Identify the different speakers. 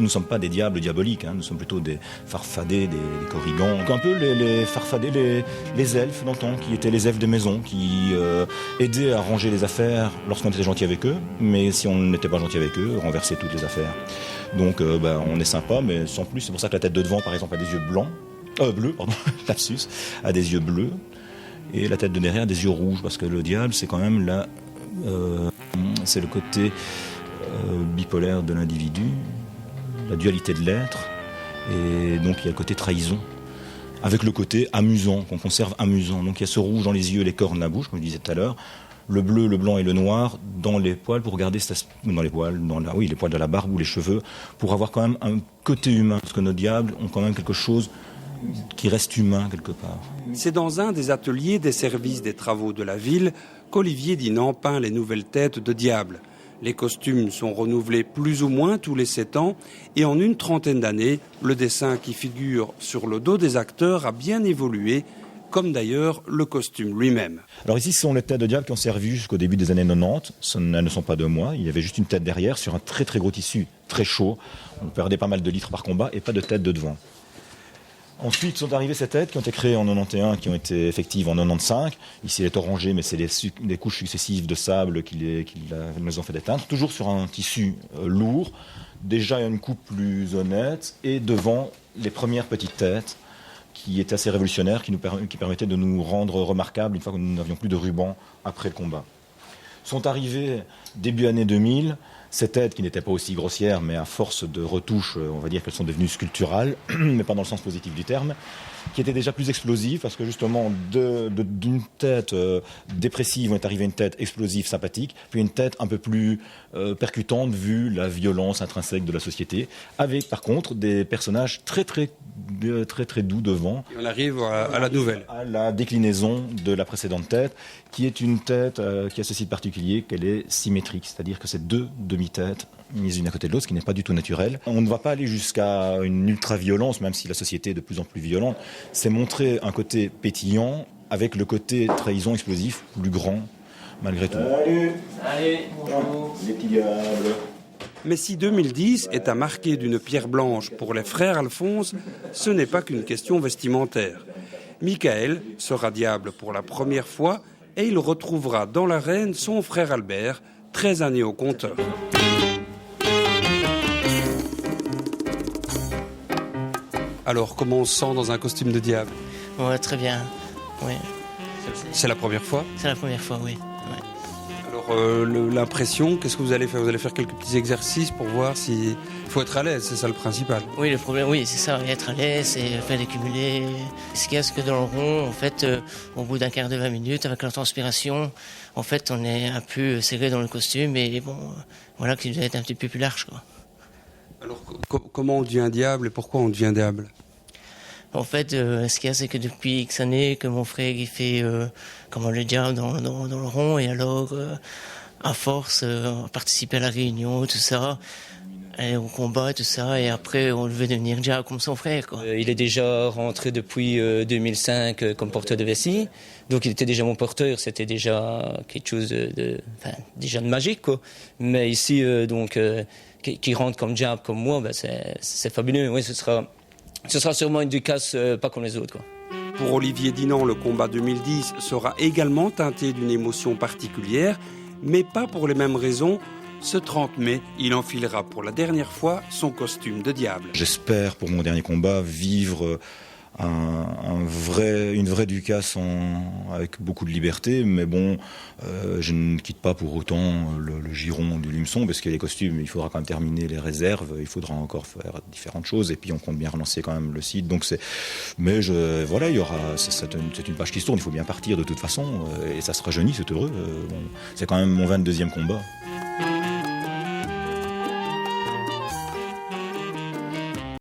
Speaker 1: ne sommes pas des diables diaboliques, nous sommes plutôt des farfadets, des corrigans. Donc un peu les farfadets, les elfes d'antan, qui étaient les elfes de maison, qui aidaient à ranger les affaires lorsqu'on était gentil avec eux, mais si on n'était pas gentil avec eux, renversaient toutes les affaires. Donc on est sympa, mais sans plus. C'est pour ça que la tête de devant, par exemple, a des yeux bleus, lapsus, a des yeux bleus, et la tête de derrière a des yeux rouges, parce que le diable, c'est quand même c'est le côté bipolaire de l'individu, la dualité de l'être, et donc il y a le côté trahison, avec le côté amusant, qu'on conserve amusant. Donc il y a ce rouge dans les yeux, les cornes, la bouche, comme je disais tout à l'heure, le bleu, le blanc et le noir dans les poils, pour garder les poils de la barbe ou les cheveux, pour avoir quand même un côté humain, parce que nos diables ont quand même quelque chose qui reste humain quelque part.
Speaker 2: C'est dans un des ateliers des services des travaux de la ville qu'Olivier Dinant peint les nouvelles têtes de diables. Les costumes sont renouvelés plus ou moins tous les 7 ans et en une trentaine d'années, le dessin qui figure sur le dos des acteurs a bien évolué, comme d'ailleurs le costume lui-même.
Speaker 1: Alors ici, ce sont les têtes de diable qui ont servi jusqu'au début des années 90. Elles ne sont pas de moi. Il y avait juste une tête derrière sur un très très gros tissu, très chaud. On perdait pas mal de litres par combat et pas de tête de devant. Ensuite sont arrivées ces têtes qui ont été créées en 91, qui ont été effectives en 95. Ici, elle est orangée, mais c'est les couches successives de sable qui nous ont fait déteindre. Toujours sur un tissu lourd, déjà une coupe plus honnête, et devant les premières petites têtes qui étaient assez révolutionnaires, qui permettaient de nous rendre remarquables une fois que nous n'avions plus de ruban après le combat. Sont arrivées début année 2000, ces têtes qui n'étaient pas aussi grossières, mais à force de retouches, on va dire qu'elles sont devenues sculpturales, mais pas dans le sens positif du terme, qui étaient déjà plus explosives, parce que justement, d'une tête dépressive, on est arrivé à une tête explosive, sympathique, puis une tête un peu plus percutante, vu la violence intrinsèque de la société, avec par contre des personnages très très doux devant.
Speaker 2: Et on arrive à la nouvelle.
Speaker 1: À la déclinaison de la précédente tête, qui est une tête qui a ceci de particulier, qu'elle est symétrique, c'est-à-dire que c'est 2 demi-têtes mises une à côté de l'autre, ce qui n'est pas du tout naturel. On ne va pas aller jusqu'à une ultra-violence, même si la société est de plus en plus violente. C'est montrer un côté pétillant avec le côté trahison explosif plus grand, malgré tout.
Speaker 3: Salut, bonjour.
Speaker 1: Les petits diables.
Speaker 2: Mais si 2010 est à marquer d'une pierre blanche pour les frères Alphonse, ce n'est pas qu'une question vestimentaire. Michael sera diable pour la première fois et il retrouvera dans l'arène son frère Albert, 13 années au compteur. Alors, comment on se sent dans un costume de diable ?
Speaker 3: Ouais, très bien. Oui.
Speaker 2: C'est la première fois ?
Speaker 3: C'est la première fois, oui. Ouais.
Speaker 2: Alors, l'impression, qu'est-ce que vous allez faire ? Vous allez faire quelques petits exercices pour voir si... Il faut être à l'aise, c'est ça le principal.
Speaker 3: Oui, le problème, oui, c'est ça, être à l'aise et faire des cumulés. Ce qu'il y a, c'est que dans le rond, en fait, au bout d'un quart de 20 minutes, avec la transpiration, en fait, on est un peu serré dans le costume et bon, voilà, qu'il doit être un petit peu plus large, quoi.
Speaker 2: Alors, comment on devient diable et pourquoi on devient diable ?
Speaker 3: En fait, ce qu'il y a, c'est que depuis X années, que mon frère, il fait le diable dans le rond, et alors, à force, participer à la réunion, tout ça, aller au combat, tout ça, et après, on devait devenir diable comme son frère, quoi.
Speaker 4: Il est déjà rentré depuis 2005 comme porteur de vessie, donc il était déjà mon porteur, c'était déjà quelque chose déjà de magique, quoi. Mais ici, qui rentre comme diable comme moi, c'est fabuleux. Oui, ce sera sûrement une ducasse pas comme les autres, quoi.
Speaker 2: Pour Olivier Dinant, le combat 2010 sera également teinté d'une émotion particulière, mais pas pour les mêmes raisons. Ce 30 mai, il enfilera pour la dernière fois son costume de diable.
Speaker 1: J'espère pour mon dernier combat vivre une vraie ducasse avec beaucoup de liberté, mais bon, je ne quitte pas pour autant le giron du Lumeçon, parce que les costumes, il faudra quand même terminer les réserves, il faudra encore faire différentes choses, et puis on compte bien relancer quand même le site, donc c'est une page qui se tourne, il faut bien partir de toute façon, et ça se rajeunit, c'est heureux, c'est quand même mon 22e combat.